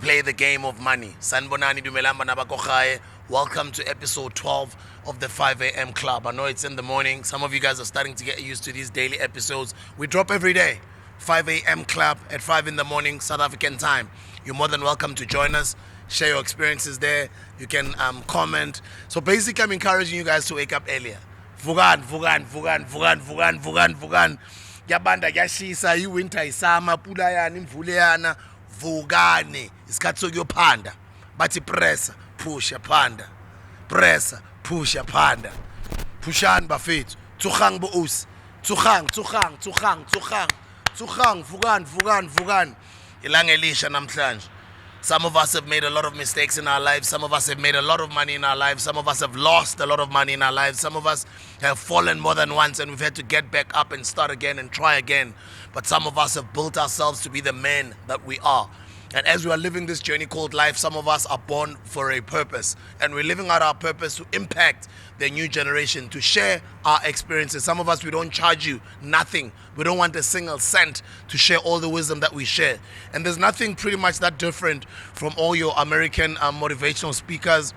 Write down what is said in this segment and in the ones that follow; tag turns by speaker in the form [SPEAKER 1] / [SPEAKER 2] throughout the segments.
[SPEAKER 1] play the game of money. Sanbonani Dumelamba Nabakochaye. Welcome to episode 12 of the 5 a.m. Club. I know it's in the morning. Some of you guys are starting to get used to these daily episodes. We drop every day. 5 a.m. Club at 5 in the morning, South African time. You're more than welcome to join us. Share your experiences there. You can comment. So basically, I'm encouraging you guys to wake up earlier. Vugan. Yabanda yashisa, winter isama, pulayana, imvuleyana, vugane. Isikhathi sokuyophanda. Bathi pressa, pusha panda. Pressa, pusha panda. Pushan bafethu. Tsugang bo us. Tsugang. Vugan. Ilang elisha namhlanje. Some of us have made a lot of mistakes in our lives. Some of us have made a lot of money in our lives. Some of us have lost a lot of money in our lives. Some of us have fallen more than once and we've had to get back up and start again and try again. But some of us have built ourselves to be the men that we are. And as we are living this journey called life, some of us are born for a purpose. And we're living out our purpose to impact the new generation, to share our experiences. Some of us, we don't charge you nothing. We don't want a single cent to share all the wisdom that we share. And there's nothing pretty much that different from all your American motivational speakers,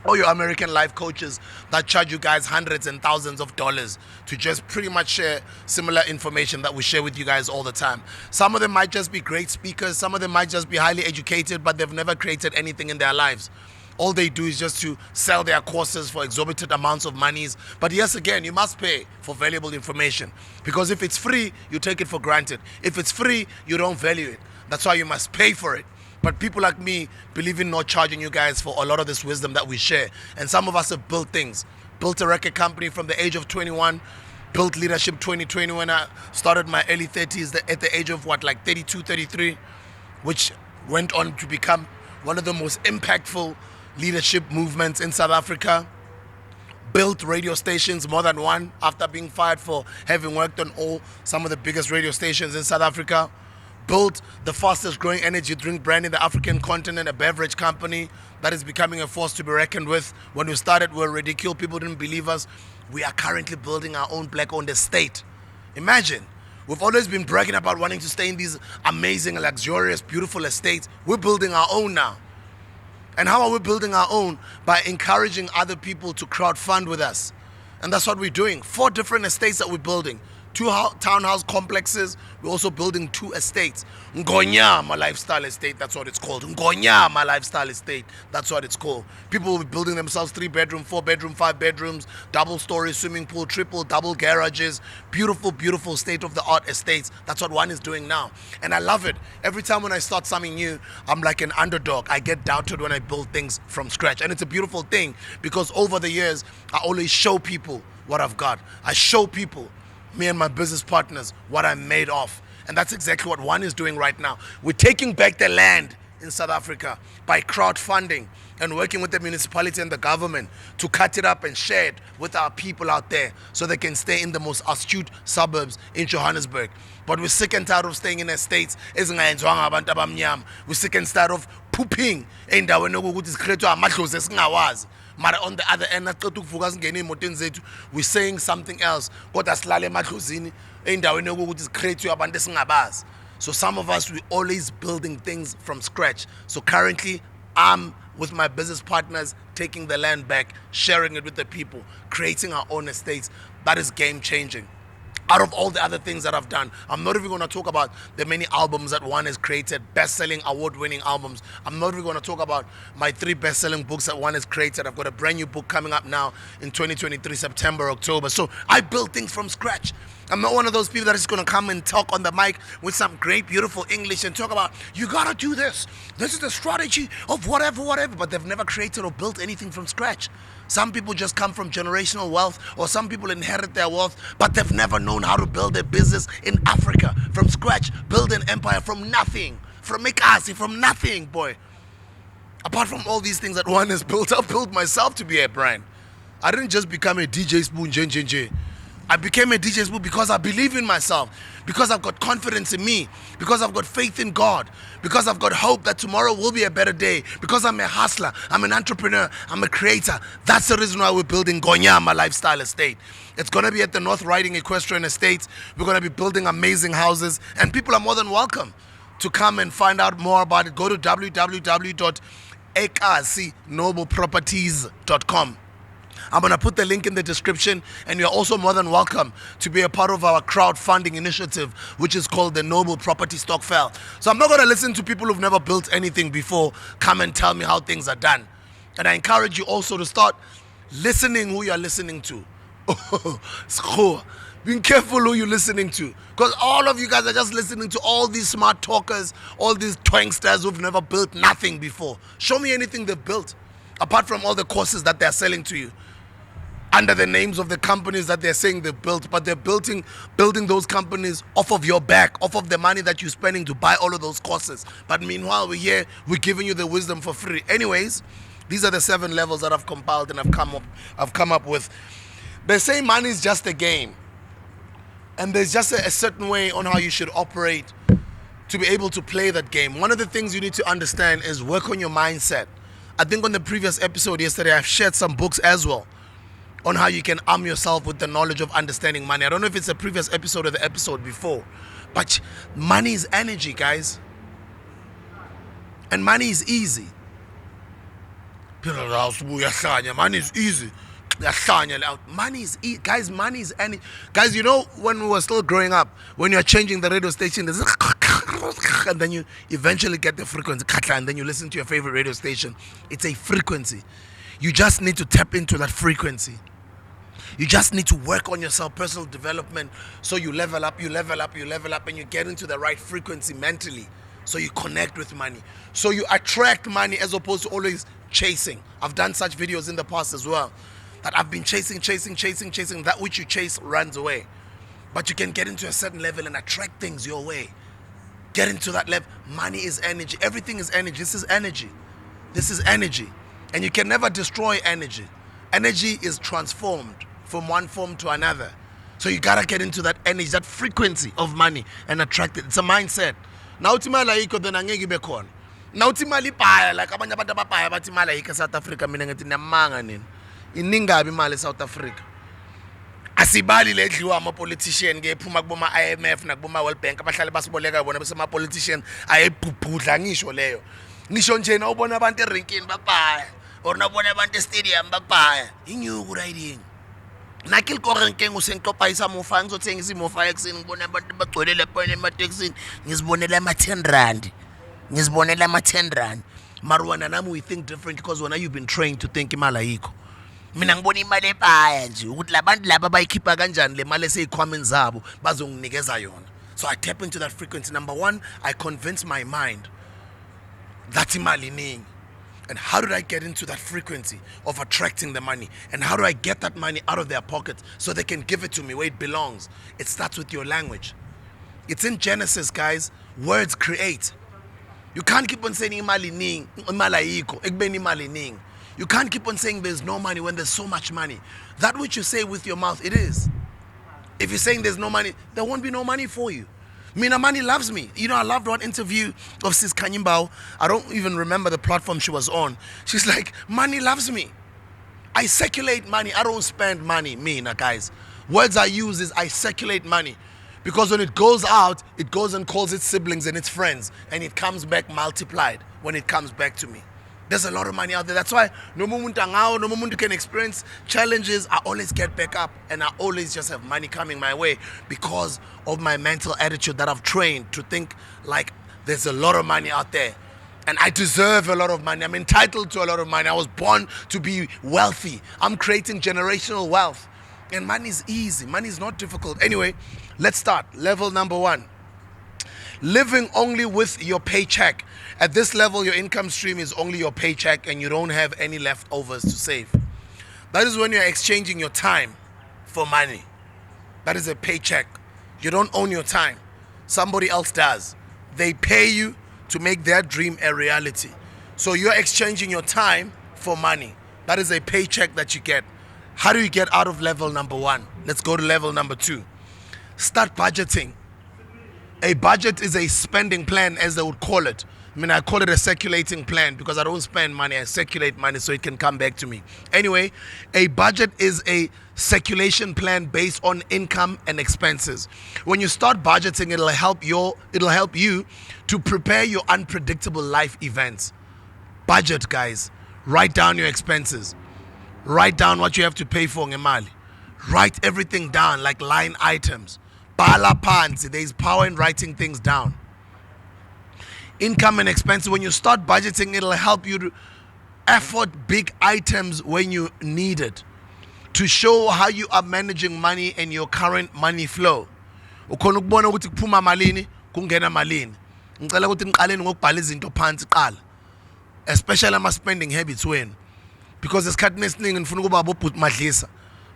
[SPEAKER 1] all your American life coaches that charge you guys hundreds and thousands of dollars to just pretty much share similar information that we share with you guys all the time. Some of them might just be great speakers. Some of them might just be highly educated, but they've never created anything in their lives. All they do is just to sell their courses for exorbitant amounts of monies. But yes, again, you must pay for valuable information. Because if it's free, you take it for granted. If it's free, you don't value it. That's why you must pay for it. But people like me believe in not charging you guys for a lot of this wisdom that we share. And some of us have built things. Built a record company from the age of 21. Built Leadership 2020 when I started my early 30s at the age of 32, 33. Which went on to become one of the most impactful leadership movements in South Africa. Built radio stations, more than one, after being fired for having worked on some of the biggest radio stations in South Africa. Built the fastest growing energy drink brand in the African continent, a beverage company that is becoming a force to be reckoned with. When we started, we were ridiculed. People didn't believe us. We are currently building our own black-owned estate. Imagine, we've always been bragging about wanting to stay in these amazing, luxurious, beautiful estates. We're building our own now. And how are we building our own? By encouraging other people to crowdfund with us. And that's what we're doing. 4 different estates that we're building. 2 townhouse complexes. We're also building 2 estates. Ngonyama Lifestyle Estate, that's what it's called. Ngonyama Lifestyle Estate, that's what it's called. People will be building themselves 3-bedroom, 4-bedroom, 5 bedrooms, double-story swimming pool, triple, double garages, beautiful, beautiful state-of-the-art estates. That's what One is doing now. And I love it. Every time when I start something new, I'm like an underdog. I get doubted when I build things from scratch. And it's a beautiful thing because over the years, I always show people what I've got. I show people, me and my business partners, what I'm made of. And that's exactly what One is doing right now. We're taking back the land in South Africa by crowdfunding and working with the municipality and the government to cut it up and share it with our people out there so they can stay in the most astute suburbs in Johannesburg. But we're sick and tired of staying in estates. We're sick and tired of pooping. But on the other end, we're saying something else. So some of us, we're always building things from scratch. So currently, I'm with my business partners taking the land back, sharing it with the people, creating our own estates. That is game changing. Out of all the other things that I've done, I'm not even going to talk about the many albums that One has created, best-selling, award-winning albums. I'm not even going to talk about my 3 best-selling books that One has created. I've got a brand new book coming up now in 2023, September, October. So I build things from scratch. I'm not one of those people that is going to come and talk on the mic with some great, beautiful English and talk about, you got to do this. This is the strategy of whatever. But they've never created or built anything from scratch. Some people just come from generational wealth, or some people inherit their wealth, but they've never known how to build a business in Africa from scratch, build an empire from nothing, from Mikasi, from nothing, boy. Apart from all these things that One has built, I built myself to be a brand. I didn't just become a DJ Spoon, JJJ. I became a DJ Spoon because I believe in myself, because I've got confidence in me, because I've got faith in God, because I've got hope that tomorrow will be a better day, because I'm a hustler, I'm an entrepreneur, I'm a creator. That's the reason why we're building Ngonyama Lifestyle Estate. It's going to be at the North Riding Equestrian Estate. We're going to be building amazing houses, and people are more than welcome to come and find out more about it, go to www.ekazinobleproperties.com. I'm going to put the link in the description, and you're also more than welcome to be a part of our crowdfunding initiative, which is called the Noble Property Stokvel. So I'm not going to listen to people who've never built anything before come and tell me how things are done. And I encourage you also to start listening who you're listening to. Being careful who you're listening to, because all of you guys are just listening to all these smart talkers, all these twanksters who've never built nothing before. Show me anything they've built, apart from all the courses that they're selling to you under the names of the companies that they're saying they've built, but they're building those companies off of your back, off of the money that you're spending to buy all of those courses. But meanwhile, we're here, we're giving you the wisdom for free. Anyways, these are the 7 levels that I've compiled and I've come up with. They say money is just a game, and there's just a certain way on how you should operate to be able to play that game. One of the things you need to understand is work on your mindset. I think on the previous episode yesterday, I've shared some books as well on how you can arm yourself with the knowledge of understanding money. I don't know if it's the previous episode or the episode before, but money is energy, guys. And money is easy. People are like, money is easy. Money is easy. Guys, money is energy. Guys, you know, when we were still growing up, when you're changing the radio station, there's and then you eventually get the frequency, and then you listen to your favorite radio station. It's a frequency. You just need to tap into that frequency. You just need to work on yourself, personal development, so you level up, and you get into the right frequency mentally, so you connect with money, so you attract money as opposed to always chasing. I've done such videos in the past as well, that I've been chasing. That which you chase runs away. But you can get into a certain level and attract things your way. Get into that level. Money is energy. Everything is energy. This is energy. And you can never destroy energy. Energy is transformed from one form to another. So you gotta get into that energy, that frequency of money, and attract it. It's a mindset. Now timala iko then angeke ibe khona. Now timali paya, like abanye abantu abapaya bathi imali ayikho eSouth Africa, mina ngithi niyamanga nini. Iningabi imali eSouth Africa. Asibali ledliwa ama-politician ke ephuma kuboma IMF nakuboma World Bank abahlale basiboleka bona bese ama-politician ayebhubhudla ngisho leyo. Ngisho nje na ubona abantu erinkini bapaya, or nabona abantu estadium bapaya. Inyuku riding. Nakil ko renkeng usengitopa isa mofa ngizothengisa imofa ekseni ngibona abantu bagcwele lapha emateksini ngizibonela ama-10 rand. Marwana nami we think different because when you've been trained to think imali ayikho. Mina ngibona imali epaya nje ukuthi labantu laba bayikhipha kanjani le mali eseyikhwameni zabo bazonginikeza yona. So I tap into that frequency. Number 1, I convince my mind that imali iningi. And how did I get into that frequency of attracting the money? And how do I get that money out of their pocket so they can give it to me where it belongs? It starts with your language. It's in Genesis, guys. Words create. You can't keep on saying imali iningi, imali ayikho, ekubeni imali iningi. You can't keep on saying there's no money when there's so much money. That which you say with your mouth, it is. If you're saying there's no money, there won't be no money for you. Mina money loves me. You know, I loved one interview of Sis Kanyimbao. I don't even remember the platform she was on. She's like, money loves me. I circulate money. I don't spend money. Guys. Words I use is I circulate money. Because when it goes out, it goes and calls its siblings and its friends. And it comes back multiplied when it comes back to me. There's a lot of money out there. That's why no moment can experience challenges. I always get back up and I always just have money coming my way because of my mental attitude that I've trained to think like there's a lot of money out there and I deserve a lot of money. I'm entitled to a lot of money. I was born to be wealthy. I'm creating generational wealth. And money is easy. Money is not difficult. Anyway, let's start. Level number 1. Living only with your paycheck. At this level, your income stream is only your paycheck and you don't have any leftovers to save. That is when you're exchanging your time for money. That is a paycheck. You don't own your time. Somebody else does. They pay you to make their dream a reality. So you're exchanging your time for money. That is a paycheck that you get. How do you get out of level number 1? Let's go to level number 2. Start budgeting. A budget is a spending plan, as they would call it. I mean, I call it a circulating plan because I don't spend money, I circulate money so it can come back to me. Anyway, a budget is a circulation plan based on income and expenses. When you start budgeting, it'll help you to prepare your unpredictable life events. Budget, guys. Write down your expenses. Write down what you have to pay for ngemali. Write everything down like line items. Bala phansi. There is power in writing things down. Income and expenses. When you start budgeting, it'll help you to afford big items when you need it. To show how you are managing money and your current money flow. Ukhona ukubona ukuthi kuphuma malini, kungena malini. Ngicela ukuthi niqaleni ngokubhala izinto phansi qala. Especially ama spending habits wenu. Because esikhathini esiningi nifuna ukuba abobhuti madlisa.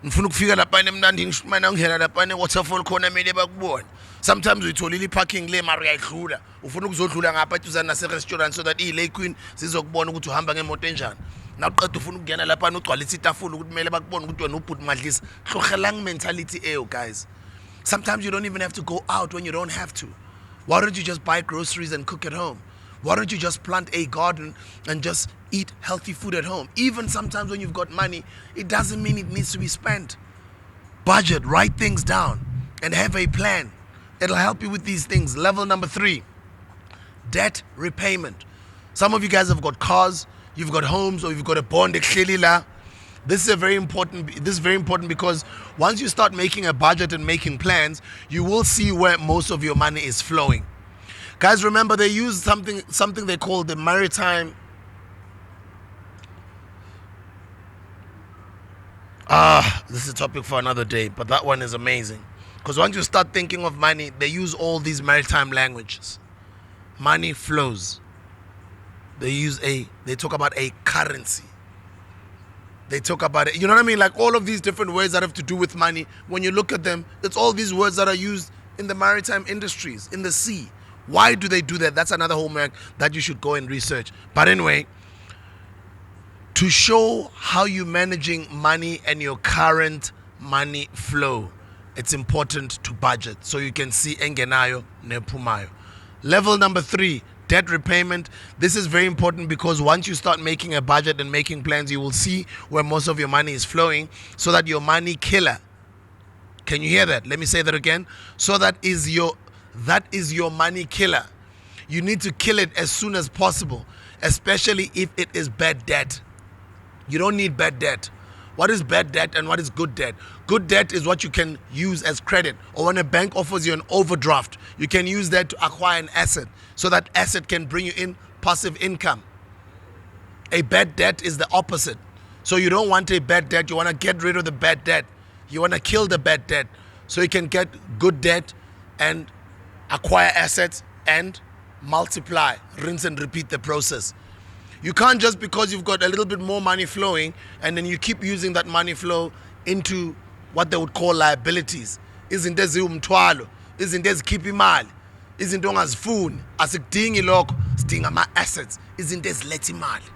[SPEAKER 1] Nifuna ukufika lapha emnandini shimana ngihela lapha eWaterfall khona mele bakubone. Sometimes uyitholile iparking le mara uyayidlula. Ufuna ukuzodlula ngapha eduzane nase restaurant so that iLay Queen sizokubona ukuthi uhamba ngemoto enjani. Nawuqeda ufuna ukungena lapha ugcwalisa itafula ukuthi mele bakubone ukuthi wena ubhuti madlisa. Hlogelang mentality eyo guys. Sometimes you don't even have to go out when you don't have to. Why don't you just buy groceries and cook at home? Why don't you just plant a garden and just eat healthy food at home? Even sometimes when you've got money, it doesn't mean it needs to be spent. Budget, write things down, and have a plan. It'll help you with these things. Level number 3, debt repayment. Some of you guys have got cars, you've got homes, or you've got a bond. This is very important because once you start making a budget and making plans, you will see where most of your money is flowing. Guys, remember they use something they call the maritime. This is a topic for another day, but that one is amazing. Because once you start thinking of money, they use all these maritime languages. Money flows. They talk about a currency. They talk about it. You know what I mean? Like all of these different words that have to do with money. When you look at them, it's all these words that are used in the maritime industries, in the sea. Why do they do that? That's another homework that you should go and research. But anyway, to show how you're managing money and your current money flow, it's important to budget so you can see engenayo nephumayo. Level number 3, debt repayment. This is very important because once you start making a budget and making plans, you will see where most of your money is flowing so that your money killer. Can you hear that? Let me say that again. So that is your money killer. You need to kill it as soon as possible, especially if it is bad debt. You don't need bad debt. What is bad debt and what is good debt? Good debt is what you can use as credit, or when a bank offers you an overdraft, you can use that to acquire an asset so that asset can bring you in passive income. A bad debt is the opposite. So you don't want a bad debt, you want to get rid of the bad debt. You want to kill the bad debt so you can get good debt and acquire assets and multiply, rinse and repeat the process. You can't just because you've got a little bit more money flowing and then you keep using that money flow into what they would call liabilities. Izinto eziwumthwalo, izinto ezikhipha imali, izinto ongazifuni, asikudingi lokho, sidinga ama-assets, izinto eziletha imali.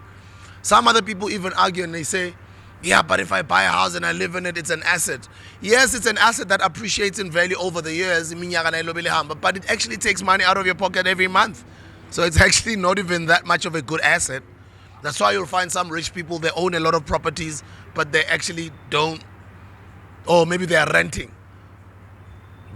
[SPEAKER 1] Some other people even argue and they say, yeah, but if I buy a house and I live in it, it's an asset. Yes, it's an asset that appreciates in value over the years, but it actually takes money out of your pocket every month. So it's actually not even that much of a good asset. That's why you'll find some rich people, they own a lot of properties, but they actually don't, or maybe they are renting.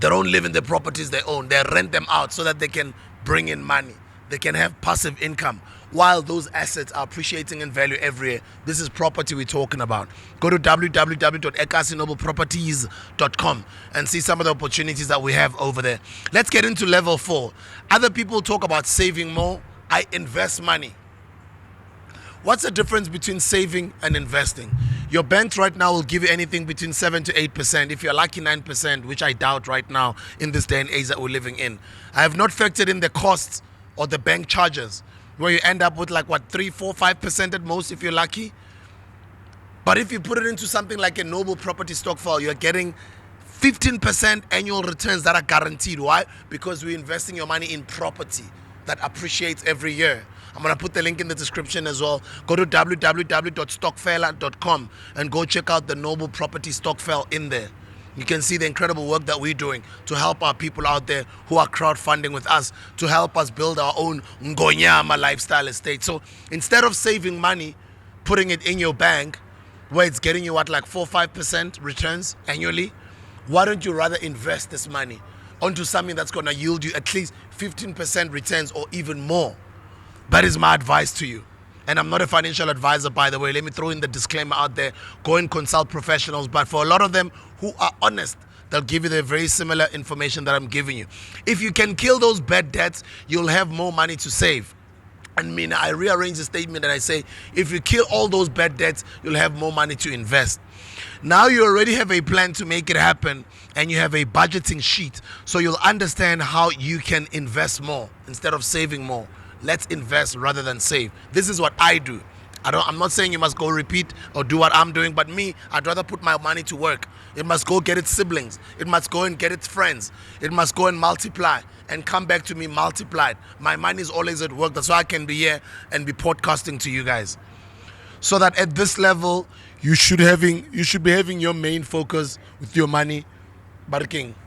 [SPEAKER 1] They don't live in the properties they own. They rent them out so that they can bring in money. They can have passive income while those assets are appreciating in value every year. This is property we're talking about. Go to www.ekasinobleproperties.com and see some of the opportunities that we have over there. Let's get into level 4. Other people talk about saving more. I invest money. What's the difference between saving and investing? Your banks right now will give you anything between 7 to 8%. If you're lucky, 9%, which I doubt right now in this day and age that we're living in. I have not factored in the costs or the bank charges, where you end up with 3, 4, 5% at most if you're lucky. But if you put it into something like a Noble Property Stokvel, you're getting 15% annual returns that are guaranteed. Why? Because we're investing your money in property that appreciates every year. I'm going to put the link in the description as well. Go to www.stokvel.com and go check out the Noble Property Stokvel in there. You can see the incredible work that we're doing to help our people out there who are crowdfunding with us to help us build our own Ngonyama lifestyle estate. So instead of saving money, putting it in your bank, where it's getting you what, like 4-5% returns annually, why don't you rather invest this money onto something that's going to yield you at least 15% returns or even more? That is my advice to you. And I'm not a financial advisor, by the way. Let me throw in the disclaimer out there. Go and consult professionals. But for a lot of them who are honest, they'll give you the very similar information that I'm giving you. If you can kill those bad debts, you'll have more money to save. And I rearrange the statement and I say, if you kill all those bad debts, you'll have more money to invest. Now you already have a plan to make it happen, and you have a budgeting sheet. So you'll understand how you can invest more instead of saving more. Let's invest rather than save. This is what I do. I'm not saying you must go repeat or do what I'm doing, but me, I'd rather put my money to work. It must go get its siblings. It must go and get its friends. It must go and multiply and come back to me multiplied. My money is always at work. That's why I can be here and be podcasting to you guys. So that at this level, you should be having your main focus with your money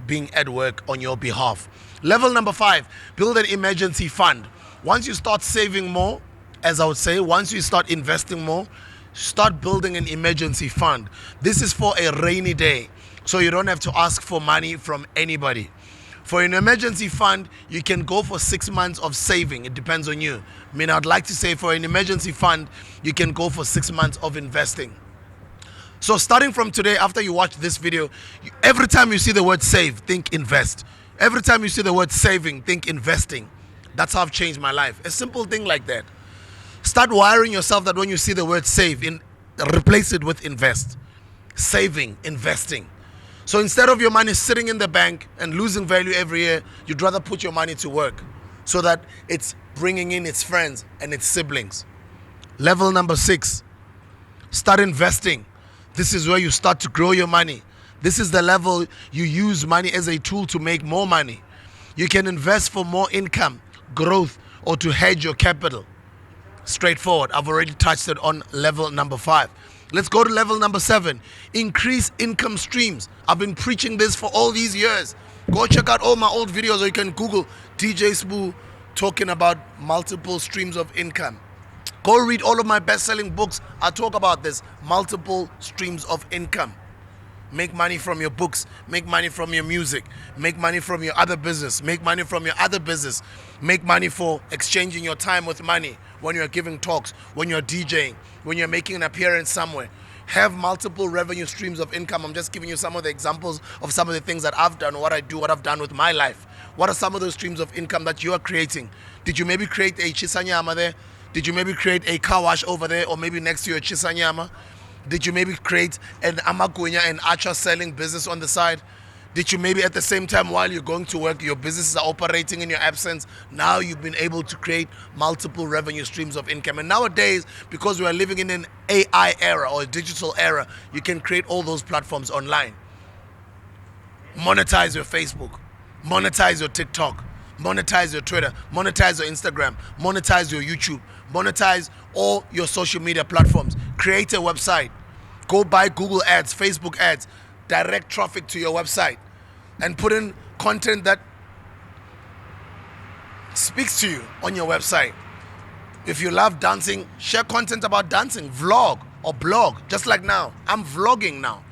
[SPEAKER 1] being at work on your behalf. Level number 5, build an emergency fund. Once you start saving more, as I would say, once you start investing more, start building an emergency fund. This is for a rainy day, so you don't have to ask for money from anybody. For an emergency fund, you can go for 6 months of saving. It depends on you. I'd like to say for an emergency fund, you can go for 6 months of investing. So starting from today, after you watch this video, every time you see the word save, think invest. Every time you see the word saving, think investing. That's how I've changed my life. A simple thing like that. Start wiring yourself that when you see the word save, replace it with invest. Saving, investing. So instead of your money sitting in the bank and losing value every year, you'd rather put your money to work so that it's bringing in its friends and its siblings. Level number 6, start investing. This is where you start to grow your money. This is the level you use money as a tool to make more money. You can invest for more income, growth, or to hedge your capital. Straightforward. I've already touched it on level number 5. Let's go to level number 7. Increase income streams. I've been preaching this for all these years. Go check out all my old videos, or you can Google DJ Sbu talking about multiple streams of income. Go read all of my best-selling books. I talk about this, multiple streams of income. Make money from your books, make money from your music, make money from your other business, make money from your other business, make money for exchanging your time with money when you're giving talks, when you're DJing, when you're making an appearance somewhere. Have multiple revenue streams of income. I'm just giving you some of the examples of some of the things that I've done, what I do, what I've done with my life. What are some of those streams of income that you are creating? Did you maybe create a Chisanyama there? Did you maybe create a car wash over there, or maybe next to your Chisanyama? Did you maybe create an Amagunya and Acha selling business on the side? Did you maybe at the same time while you're going to work, your businesses are operating in your absence? Now you've been able to create multiple revenue streams of income. And nowadays, because we are living in an AI era or a digital era, you can create all those platforms online. Monetize your Facebook, monetize your TikTok, monetize your Twitter, monetize your Instagram, monetize your YouTube, monetize all your social media platforms. Create a website. Go buy Google ads, Facebook ads, direct traffic to your website, and put in content that speaks to you on your website. If you love dancing, share content about dancing, vlog or blog, just like now. I'm vlogging now.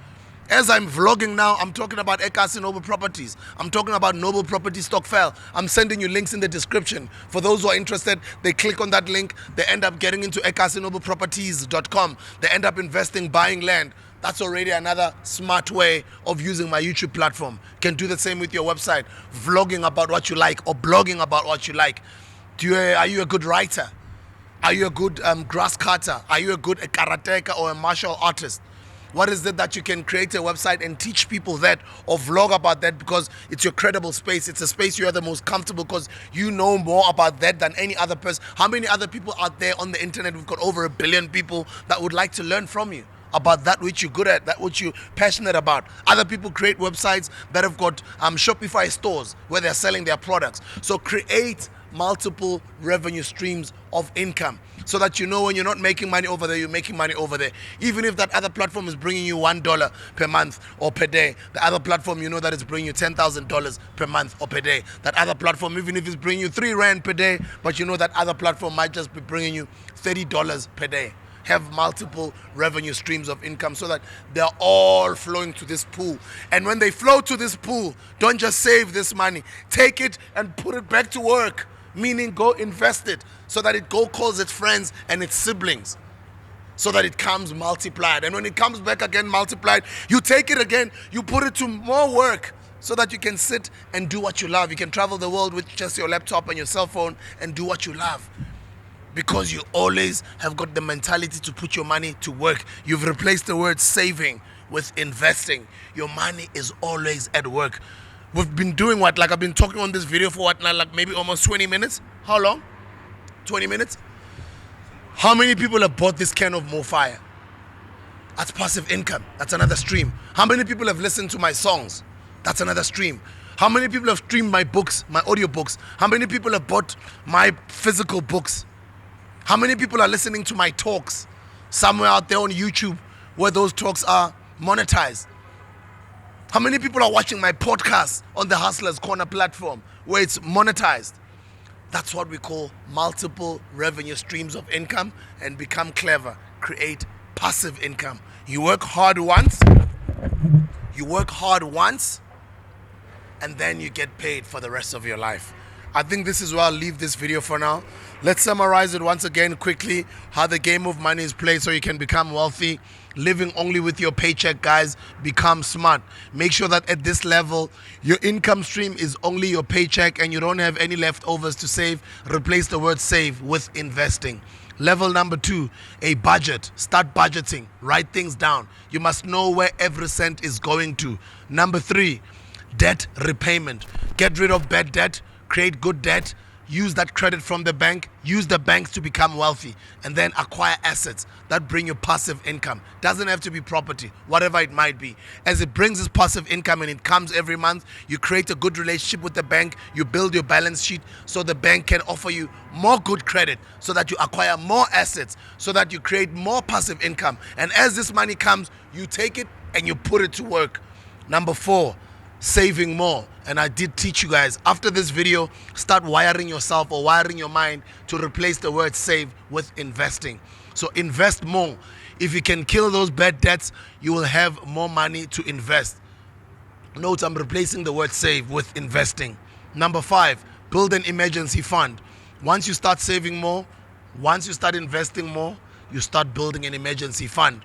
[SPEAKER 1] As I'm vlogging now, I'm talking about Ekasi Noble Properties. I'm talking about Noble Property Stockfell. I'm sending you links in the description. For those who are interested, they click on that link. They end up getting into ekasinobleproperties.com. They end up investing, buying land. That's already another smart way of using my YouTube platform. You can do the same with your website. Vlogging about what you like or blogging about what you like. Are you a good writer? Are you a good grass cutter? Are you a good karateka or a martial artist? What is it that you can create a website and teach people that, or vlog about that, because it's your credible space. It's a space you are the most comfortable because you know more about that than any other person. How many other people out there on the internet? We've got over 1 billion people that would like to learn from you about that which you're good at, that which you're passionate about. Other people create websites that have got Shopify stores where they're selling their products. So create multiple revenue streams of income, so that you know when you're not making money over there, you're making money over there. Even if that other platform is bringing you $1 per month or per day, the other platform, you know that it's bringing you $10,000 per month or per day. That other platform, even if it's bringing you 3 Rand per day, but you know that other platform might just be bringing you $30 per day. Have multiple revenue streams of income so that they're all flowing to this pool. And when they flow to this pool, don't just save this money. Take it and put it back to work. Meaning go invest it so that it calls its friends and its siblings, so that it comes multiplied. And when it comes back again multiplied, you take it again, you put it to more work so that you can sit and do what you love. You can travel the world with just your laptop and your cell phone and do what you love. Because you always have got the mentality to put your money to work. You've replaced the word saving with investing. Your money is always at work. We've been doing what? Like I've been talking on this video for what now? Like maybe almost 20 minutes? How long? 20 minutes? How many people have bought this can of More Fire? That's passive income. That's another stream. How many people have listened to my songs? That's another stream. How many people have streamed my books, my audiobooks? How many people have bought my physical books? How many people are listening to my talks somewhere out there on YouTube where those talks are monetized? How many people are watching my podcast on the Hustlers Corner platform where it's monetized? That's what we call multiple revenue streams of income, and become clever. Create passive income. You work hard once, and then you get paid for the rest of your life. I think this is where I'll leave this video for now. Let's summarize it once again quickly, how the game of money is played so you can become wealthy. Living only with your paycheck, guys. Become smart. Make sure that at this level, your income stream is only your paycheck and you don't have any leftovers to save. Replace the word save with investing. Level number 2, a budget. Start budgeting. Write things down. You must know where every cent is going to. Number 3, debt repayment. Get rid of bad debt. Create good debt. Use that credit from the bank. Use the banks to become wealthy, and then acquire assets that bring you passive income. Doesn't have to be property, whatever it might be. As it brings this passive income and it comes every month, you create a good relationship with the bank. You build your balance sheet so the bank can offer you more good credit, so that you acquire more assets, so that you create more passive income. And as this money comes, you take it and you put it to work. Number 4, saving more. And I did teach you guys, after this video, start wiring yourself or wiring your mind to replace the word save with investing. So invest more. If you can kill those bad debts, you will have more money to invest. Note, I'm replacing the word save with investing. Number 5, build an emergency fund. Once you start saving more, once you start investing more, you start building an emergency fund.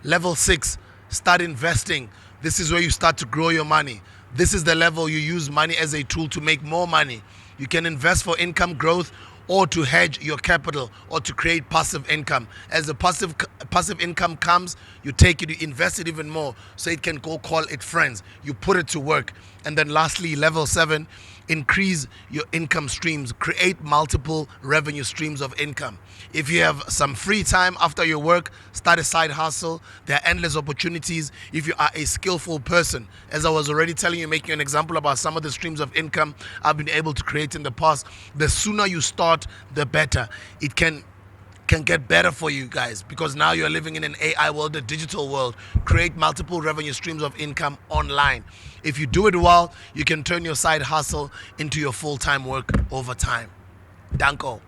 [SPEAKER 1] Level 6, start investing. This is where you start to grow your money. This is the level you use money as a tool to make more money. You can invest for income growth, or to hedge your capital, or to create passive income. As the passive income comes, you take it, you invest it even more so it can go call it friends. You put it to work. And then lastly, level 7, increase your income streams. Create multiple revenue streams of income. If you have some free time after your work, start a side hustle. There are endless opportunities. If you are a skillful person, as I was already telling you, making an example about some of the streams of income I've been able to create in the past, the sooner you start, the better. It can get better for you guys, because now you're living in an AI world, a digital world. Create multiple revenue streams of income online. If you do it well, you can turn your side hustle into your full-time work over time. Danko.